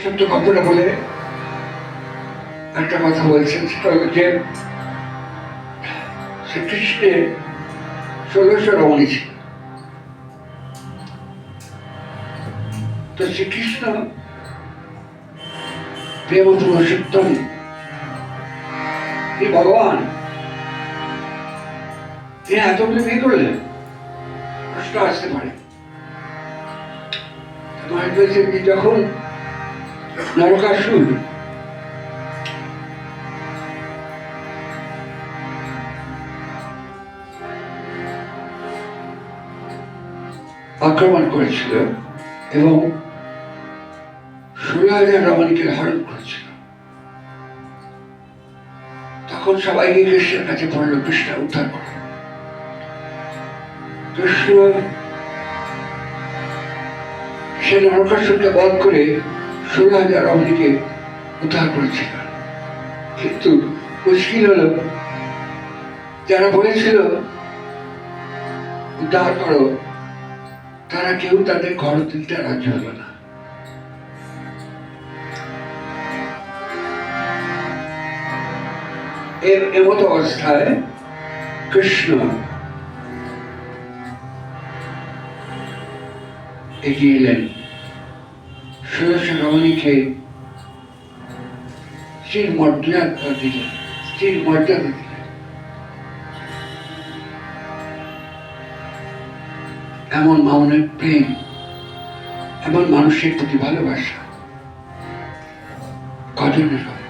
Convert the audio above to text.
ছোট্ট গল্পটা বলে একটা কথা বলছেন, সেটা হলো যে শ্রীকৃষ্ণের 1600 রমণী ছিল। তো শ্রীকৃষ্ণ প্রেম পুরুষোত্তম, এই ভগবান, তিনি এতগুলো বিয়ে করলেন, প্রশ্ন আসতে পারে। যখন নরকাসুর আক্রমণ করেছিল এবং 16,000 রমণীকে হরণ করেছিল, তখন সবাই গিয়ে কৃষ্ণের কাছে পড়ল, কৃষ্ণ উদ্ধার করো। কৃষ্ণ সে নরকাসুরকে বধ করে 16,000 রমণীকে উদ্ধার করেছিল। কিন্তু মুশকিল হলো, যারা বলেছিল উদ্ধার করো, তারা কেউ তাদের ঘর দিতে রাজি হলো না। এমত অবস্থায় কৃষ্ণ এগিয়ে এলেন, 1600 রমণীকে স্ত্রীর মর্যাদা দিলেন, স্ত্রীর মর্যাদা দিলেন। এমন মামনের প্রেম, এমন মানুষের প্রতি ভালোবাসা কজনের হয়?